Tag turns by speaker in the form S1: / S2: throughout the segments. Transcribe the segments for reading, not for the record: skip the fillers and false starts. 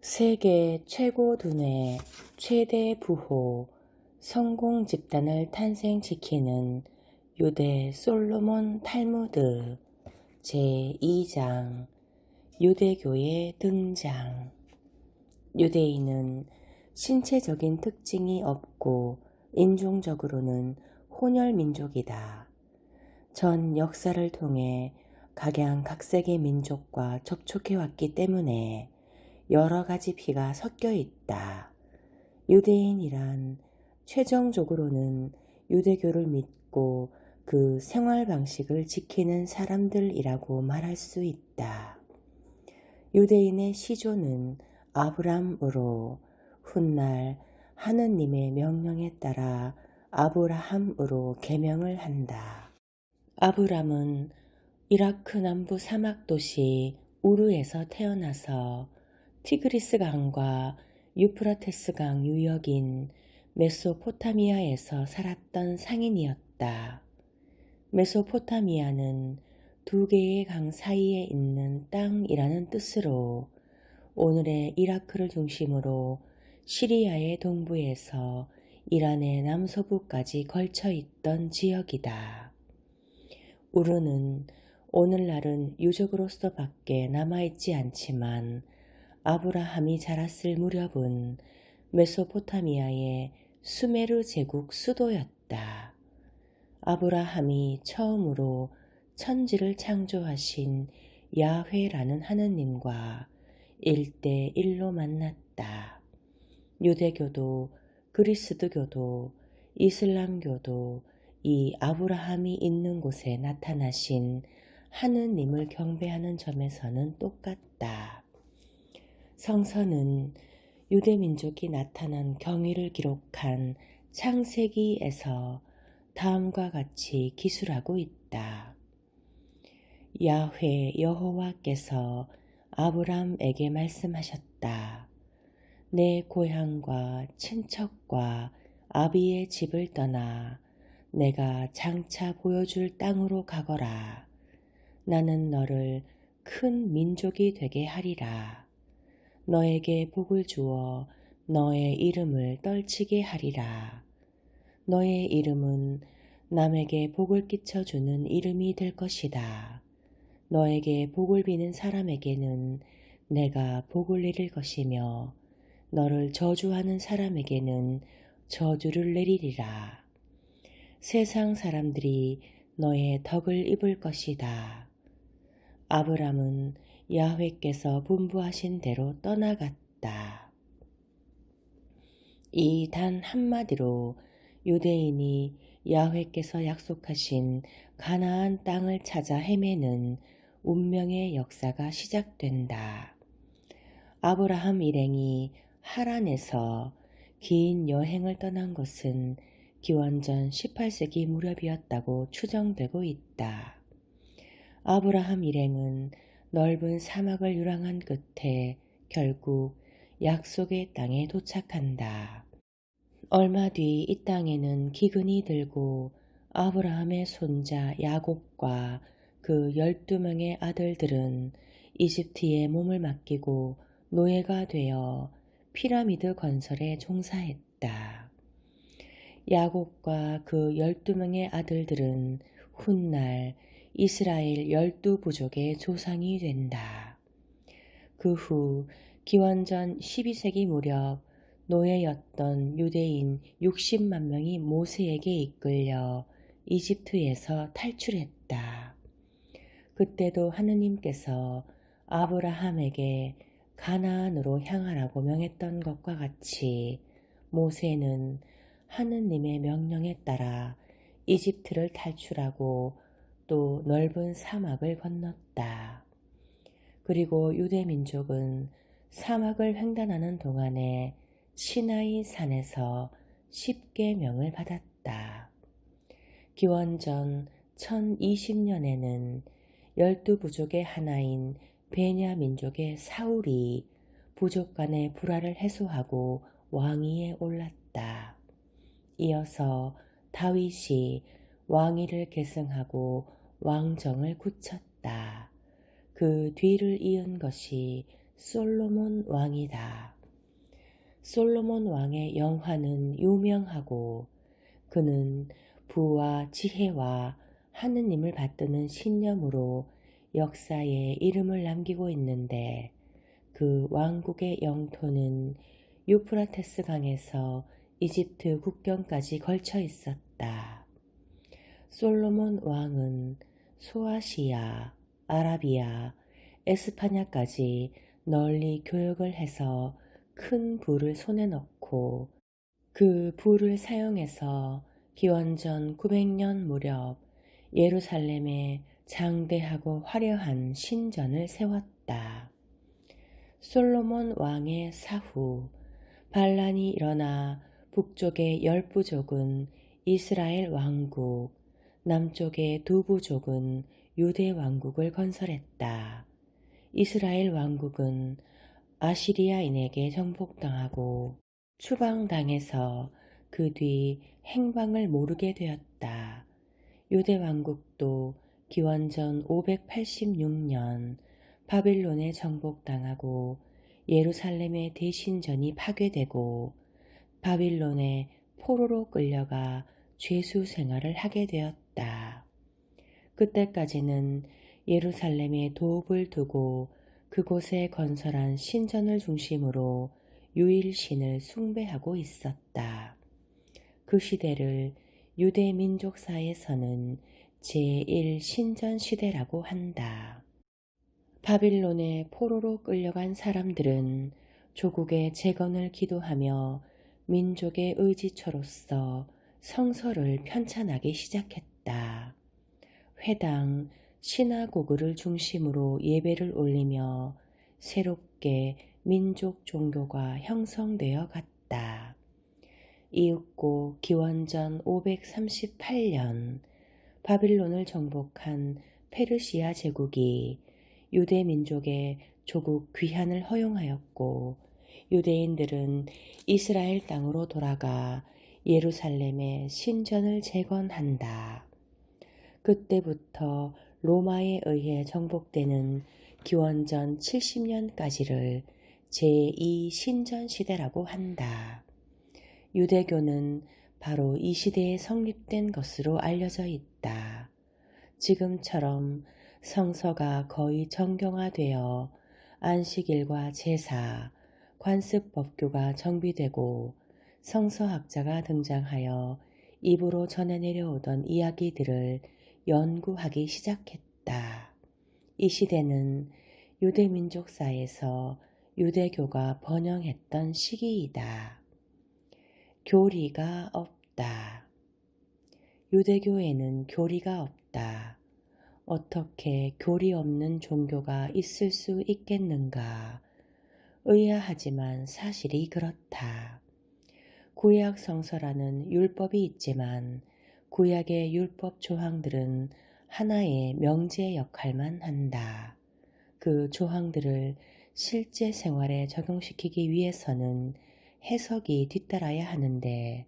S1: 세계 최고 두뇌 최대 부호 성공 집단을 탄생시키는 유대 솔로몬 탈무드 제2장 유대교의 등장. 유대인은 신체적인 특징이 없고 인종적으로는 혼혈민족이다. 전 역사를 통해 각양각색의 민족과 접촉해왔기 때문에 여러 가지 피가 섞여 있다. 유대인이란 최종적으로는 유대교를 믿고 그 생활 방식을 지키는 사람들이라고 말할 수 있다. 유대인의 시조는 아브람으로 훗날 하느님의 명령에 따라 아브라함으로 개명을 한다. 아브람은 이라크 남부 사막 도시 우르에서 태어나서 티그리스 강과 유프라테스 강 유역인 메소포타미아에서 살았던 상인이었다. 메소포타미아는 두 개의 강 사이에 있는 땅이라는 뜻으로 오늘의 이라크를 중심으로 시리아의 동부에서 이란의 남서부까지 걸쳐 있던 지역이다. 우르는 오늘날은 유적으로서밖에 남아있지 않지만 아브라함이 자랐을 무렵은 메소포타미아의 수메르 제국 수도였다. 아브라함이 처음으로 천지를 창조하신 야훼라는 하느님과 1대1로 만났다. 유대교도 그리스도교도 이슬람교도 이 아브라함이 있는 곳에 나타나신 하느님을 경배하는 점에서는 똑같다. 성서는 유대민족이 나타난 경위를 기록한 창세기에서 다음과 같이 기술하고 있다. 야훼 여호와께서 아브람에게 말씀하셨다. 내 고향과 친척과 아비의 집을 떠나 내가 장차 보여줄 땅으로 가거라. 나는 너를 큰 민족이 되게 하리라. 너에게 복을 주어 너의 이름을 떨치게 하리라. 너의 이름은 남에게 복을 끼쳐주는 이름이 될 것이다. 너에게 복을 비는 사람에게는 내가 복을 내릴 것이며 너를 저주하는 사람에게는 저주를 내리리라. 세상 사람들이 너의 덕을 입을 것이다. 아브람은 야훼께서 분부하신 대로 떠나갔다. 이 단 한마디로 유대인이 야훼께서 약속하신 가나안 땅을 찾아 헤매는 운명의 역사가 시작된다. 아브라함 일행이 하란에서 긴 여행을 떠난 것은 기원전 18세기 무렵이었다고 추정되고 있다. 아브라함 일행은 넓은 사막을 유랑한 끝에 결국 약속의 땅에 도착한다. 얼마 뒤 이 땅에는 기근이 들고 아브라함의 손자 야곱과 그 12명의 아들들은 이집트에 몸을 맡기고 노예가 되어 피라미드 건설에 종사했다. 야곱과 그 12명의 아들들은 훗날 이스라엘 12부족의 조상이 된다. 그 후 기원전 12세기 무렵 노예였던 유대인 60만 명이 모세에게 이끌려 이집트에서 탈출했다. 그때도 하느님께서 아브라함에게 가나안으로 향하라고 명했던 것과 같이 모세는 하느님의 명령에 따라 이집트를 탈출하고 또 넓은 사막을 건넜다. 그리고 유대민족은 사막을 횡단하는 동안에 시나이 산에서 10계명을 받았다. 기원전 1020년에는 12부족의 하나인 베냐민족의 사울이 부족 간의 불화를 해소하고 왕위에 올랐다. 이어서 다윗이 왕위를 계승하고 왕정을 굳혔다. 그 뒤를 이은 것이 솔로몬 왕이다. 솔로몬 왕의 영화는 유명하고 그는 부와 지혜와 하느님을 받드는 신념으로 역사에 이름을 남기고 있는데 그 왕국의 영토는 유프라테스 강에서 이집트 국경까지 걸쳐 있었다. 솔로몬 왕은 소아시아, 아라비아, 에스파냐까지 널리 교역을 해서 큰 부를 손에 넣고 그 부를 사용해서 기원전 900년 무렵 예루살렘에 장대하고 화려한 신전을 세웠다. 솔로몬 왕의 사후 반란이 일어나 북쪽의 10부족은 이스라엘 왕국, 남쪽의 2부족은 유대 왕국을 건설했다. 이스라엘 왕국은 아시리아인에게 정복당하고 추방당해서 그 뒤 행방을 모르게 되었다. 유대 왕국도 기원전 586년 바빌론에 정복당하고 예루살렘의 대신전이 파괴되고 바빌론에 포로로 끌려가 죄수 생활을 하게 되었다. 그때까지는 예루살렘에 도읍을 두고 그곳에 건설한 신전을 중심으로 유일신을 숭배하고 있었다. 그 시대를 유대 민족사에서는 제1신전 시대라고 한다. 바빌론에 포로로 끌려간 사람들은 조국의 재건을 기도하며 민족의 의지처로서 성서를 편찬하기 시작했다. 회당, 시나고그를 중심으로 예배를 올리며 새롭게 민족 종교가 형성되어 갔다. 이윽고 기원전 538년 바빌론을 정복한 페르시아 제국이 유대 민족의 조국 귀환을 허용하였고 유대인들은 이스라엘 땅으로 돌아가 예루살렘의 신전을 재건한다. 그때부터 로마에 의해 정복되는 기원전 70년까지를 제2신전 시대라고 한다. 유대교는 바로 이 시대에 성립된 것으로 알려져 있다. 지금처럼 성서가 거의 정경화되어 안식일과 제사, 관습법규가 정비되고 성서학자가 등장하여 입으로 전해 내려오던 이야기들을 연구하기 시작했다. 이 시대는 유대민족사에서 유대교가 번영했던 시기이다. 교리가 없다. 유대교에는 교리가 없다. 어떻게 교리 없는 종교가 있을 수 있겠는가? 의아하지만 사실이 그렇다. 구약 성서라는 율법이 있지만 구약의 율법 조항들은 하나의 명제 역할만 한다. 그 조항들을 실제 생활에 적용시키기 위해서는 해석이 뒤따라야 하는데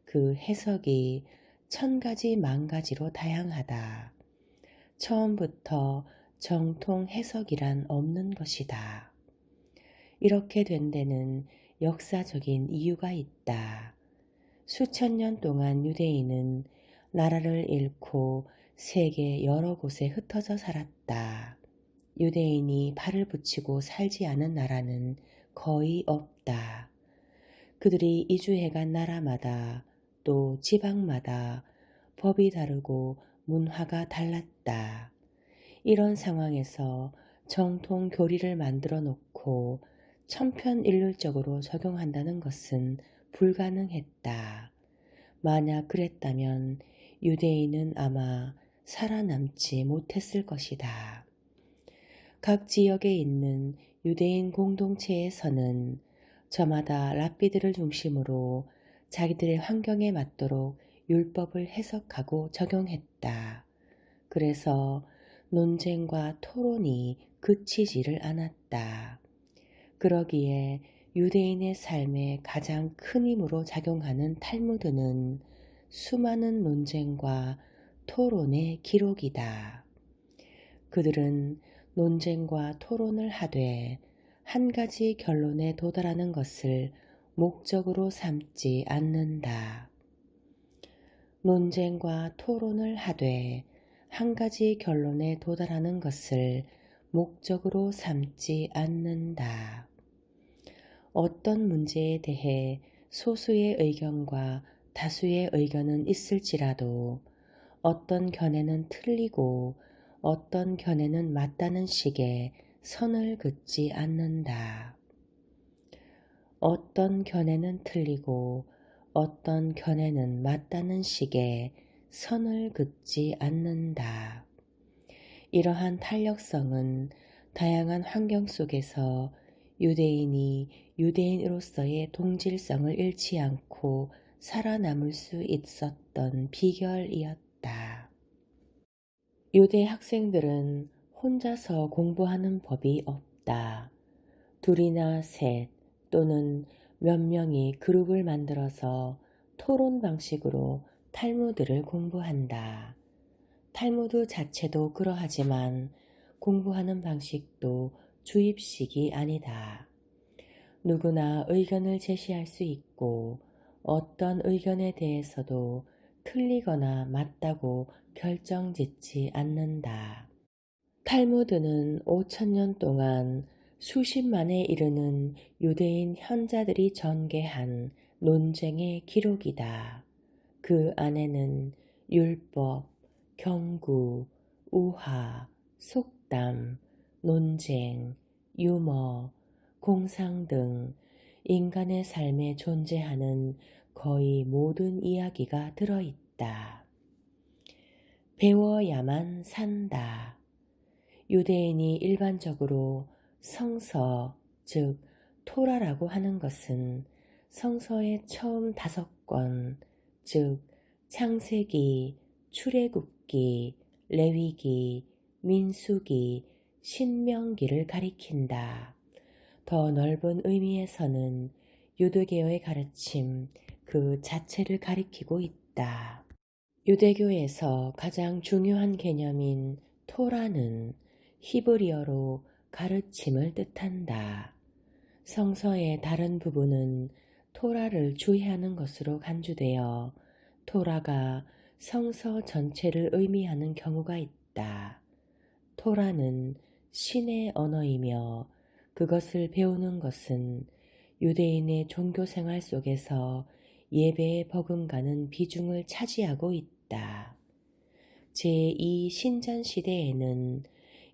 S1: 그 해석이 1000가지 만가지로 다양하다. 처음부터 정통 해석이란 없는 것이다. 이렇게 된 데는 역사적인 이유가 있다. 수천 년 동안 유대인은 나라를 잃고 세계 여러 곳에 흩어져 살았다. 유대인이 발을 붙이고 살지 않은 나라는 거의 없다. 그들이 이주해간 나라마다 또 지방마다 법이 다르고 문화가 달랐다. 이런 상황에서 정통 교리를 만들어 놓고 천편일률적으로 적용한다는 것은 불가능했다. 만약 그랬다면 유대인은 아마 살아남지 못했을 것이다. 각 지역에 있는 유대인 공동체에서는 저마다 랍비들을 중심으로 자기들의 환경에 맞도록 율법을 해석하고 적용했다. 그래서 논쟁과 토론이 그치지를 않았다. 그러기에 유대인의 삶에 가장 큰 힘으로 작용하는 탈무드는 수많은 논쟁과 토론의 기록이다. 그들은 논쟁과 토론을 하되 한 가지 결론에 도달하는 것을 목적으로 삼지 않는다. 논쟁과 토론을 하되 한 가지 결론에 도달하는 것을 목적으로 삼지 않는다. 어떤 문제에 대해 소수의 의견과 다수의 의견은 있을지라도 어떤 견해는 틀리고 어떤 견해는 맞다는 식의 선을 긋지 않는다. 어떤 견해는 틀리고 어떤 견해는 맞다는 식의 선을 긋지 않는다. 이러한 탄력성은 다양한 환경 속에서 유대인이 유대인으로서의 동질성을 잃지 않고 살아남을 수 있었던 비결이었다. 유대 학생들은 혼자서 공부하는 법이 없다. 둘이나 셋 또는 몇 명이 그룹을 만들어서 토론 방식으로 탈무드를 공부한다. 탈무드 자체도 그러하지만 공부하는 방식도 주입식이 아니다. 누구나 의견을 제시할 수 있고 어떤 의견에 대해서도 틀리거나 맞다고 결정짓지 않는다. 탈무드는 5,000년 동안 수십만에 이르는 유대인 현자들이 전개한 논쟁의 기록이다. 그 안에는 율법, 경구, 우화, 속담, 논쟁, 유머, 공상 등 인간의 삶에 존재하는 거의 모든 이야기가 들어있다. 배워야만 산다. 유대인이 일반적으로 성서, 즉 토라라고 하는 것은 성서의 처음 5권, 즉 창세기, 출애굽기, 레위기, 민수기, 신명기를 가리킨다. 더 넓은 의미에서는 유대교의 가르침 그 자체를 가리키고 있다. 유대교에서 가장 중요한 개념인 토라는 히브리어로 가르침을 뜻한다. 성서의 다른 부분은 토라를 주의하는 것으로 간주되어 토라가 성서 전체를 의미하는 경우가 있다. 토라는 신의 언어이며 그것을 배우는 것은 유대인의 종교 생활 속에서 예배에 버금가는 비중을 차지하고 있다. 제2 신전 시대에는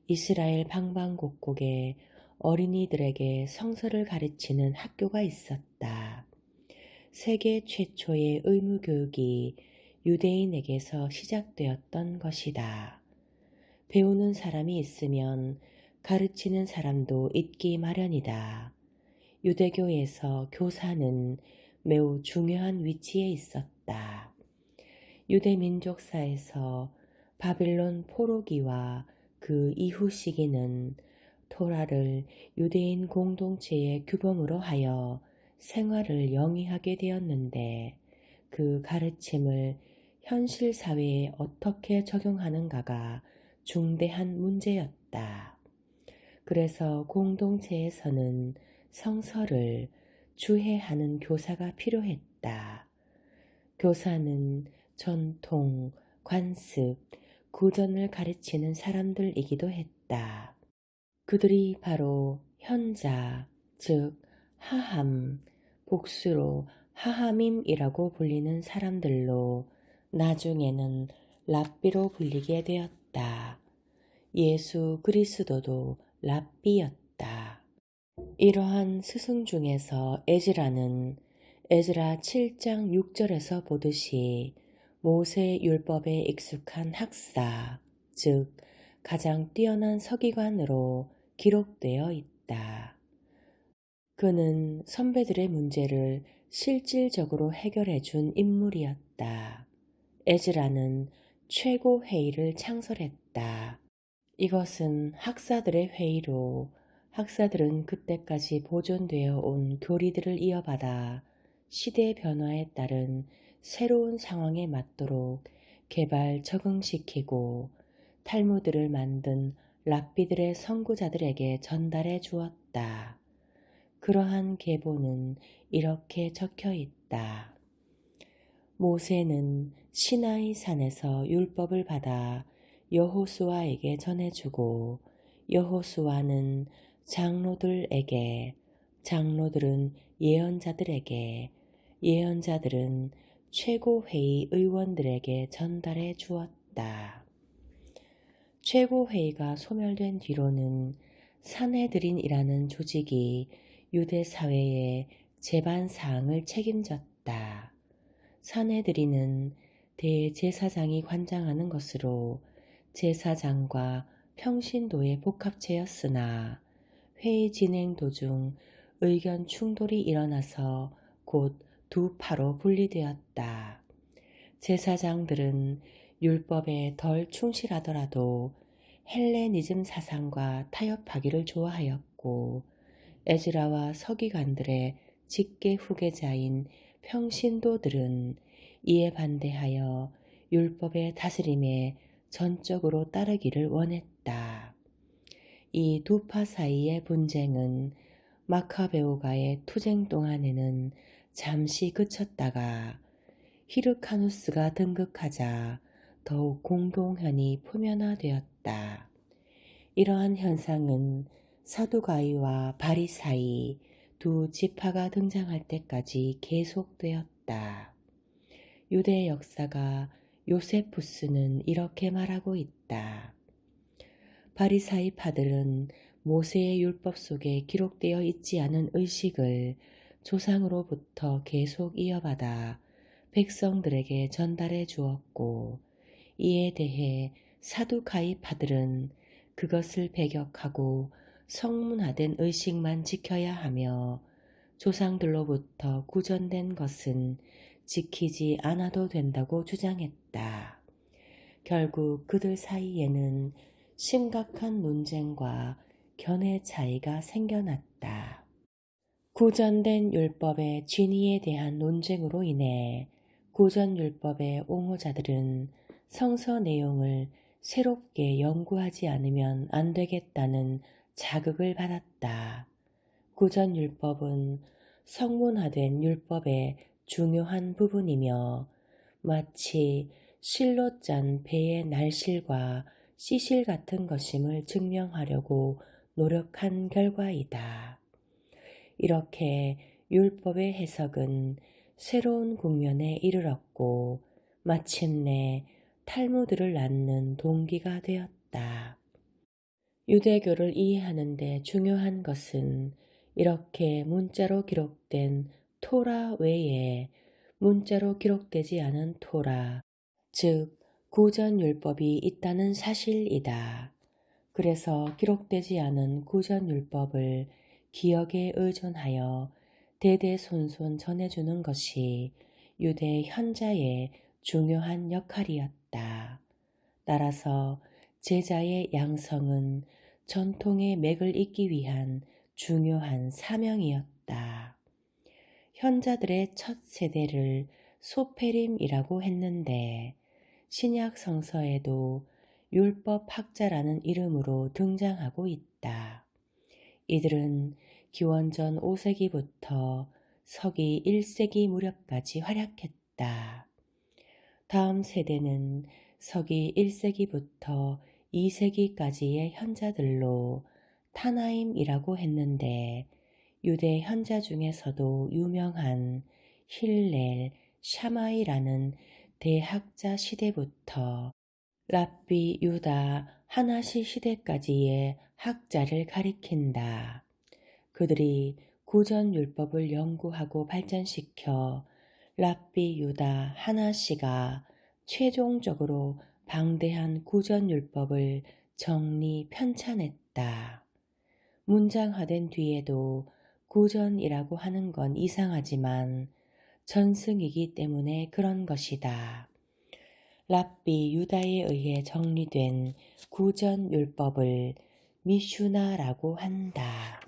S1: 이스라엘 방방곡곡에 어린이들에게 성서를 가르치는 학교가 있었다. 세계 최초의 의무교육이 유대인에게서 시작되었던 것이다. 배우는 사람이 있으면 가르치는 사람도 있기 마련이다. 유대교에서 교사는 매우 중요한 위치에 있었다. 유대 민족사에서 바빌론 포로기와 그 이후 시기는 토라를 유대인 공동체의 규범으로 하여 생활을 영위하게 되었는데 그 가르침을 현실 사회에 어떻게 적용하는가가 중대한 문제였다. 그래서 공동체에서는 성서를 주해하는 교사가 필요했다. 교사는 전통, 관습, 구전을 가르치는 사람들이기도 했다. 그들이 바로 현자, 즉 하함, 복수로 하하밈이라고 불리는 사람들로 나중에는 랍비로 불리게 되었다. 예수 그리스도도 랍비였다. 이러한 스승 중에서 에즈라는 에즈라 7장 6절에서 보듯이 모세 율법에 익숙한 학사, 즉 가장 뛰어난 서기관으로 기록되어 있다. 그는 선배들의 문제를 실질적으로 해결해 준 인물이었다. 에즈라는 최고 회의를 창설했다. 이것은 학사들의 회의로 학사들은 그때까지 보존되어 온 교리들을 이어받아 시대 변화에 따른 새로운 상황에 맞도록 개발 적응시키고 탈무드를 만든 랍비들의 선구자들에게 전달해 주었다. 그러한 계보는 이렇게 적혀 있다. 모세는 시나이 산에서 율법을 받아 여호수아에게 전해주고 여호수아는 장로들에게, 장로들은 예언자들에게, 예언자들은 최고회의 의원들에게 전달해 주었다. 최고회의가 소멸된 뒤로는 산헤드린이라는 조직이 유대 사회의 제반 사항을 책임졌다. 산헤드린은 대제사장이 관장하는 것으로 제사장과 평신도의 복합체였으나 회의 진행 도중 의견 충돌이 일어나서 곧 두 파로 분리되었다. 제사장들은 율법에 덜 충실하더라도 헬레니즘 사상과 타협하기를 좋아하였고 에즈라와 서기관들의 직계 후계자인 평신도들은 이에 반대하여 율법의 다스림에 전적으로 따르기를 원했다. 이 두 파 사이의 분쟁은 마카베오가의 투쟁 동안에는 잠시 그쳤다가 히르카누스가 등극하자 더욱 공동현이 표면화되었다. 이러한 현상은 사두가이와 바리사이 두 지파가 등장할 때까지 계속되었다. 유대 역사가 요세푸스는 이렇게 말하고 있다. 바리사이 파들은 모세의 율법 속에 기록되어 있지 않은 의식을 조상으로부터 계속 이어받아 백성들에게 전달해 주었고 이에 대해 사두가이 파들은 그것을 배격하고 성문화된 의식만 지켜야 하며 조상들로부터 구전된 것은 지키지 않아도 된다고 주장했다. 결국 그들 사이에는 심각한 논쟁과 견해 차이가 생겨났다. 구전된 율법의 진위에 대한 논쟁으로 인해 구전율법의 옹호자들은 성서 내용을 새롭게 연구하지 않으면 안 되겠다는 자극을 받았다. 구전율법은 성문화된 율법의 중요한 부분이며 마치 실로 짠 배의 날실과 씨실 같은 것임을 증명하려고 노력한 결과이다. 이렇게 율법의 해석은 새로운 국면에 이르렀고 마침내 탈무드를 낳는 동기가 되었다. 유대교를 이해하는 데 중요한 것은 이렇게 문자로 기록된 토라 외에 문자로 기록되지 않은 토라, 즉 구전율법이 있다는 사실이다. 그래서 기록되지 않은 구전율법을 기억에 의존하여 대대손손 전해주는 것이 유대 현자의 중요한 역할이었다. 따라서 제자의 양성은 전통의 맥을 잇기 위한 중요한 사명이었다. 현자들의 첫 세대를 소페림이라고 했는데 신약 성서에도 율법학자라는 이름으로 등장하고 있다. 이들은 기원전 5세기부터 서기 1세기 무렵까지 활약했다. 다음 세대는 서기 1세기부터 2세기까지의 현자들로 타나임이라고 했는데 유대 현자 중에서도 유명한 힐렐, 샤마이라는 대학자 시대부터 랍비 유다 하나시 시대까지의 학자를 가리킨다. 그들이 구전율법을 연구하고 발전시켜 랍비 유다 하나시가 최종적으로 방대한 구전율법을 정리 편찬했다. 문장화된 뒤에도 구전이라고 하는 건 이상하지만 전승이기 때문에 그런 것이다. 랍비 유다에 의해 정리된 구전율법을 미슈나라고 한다.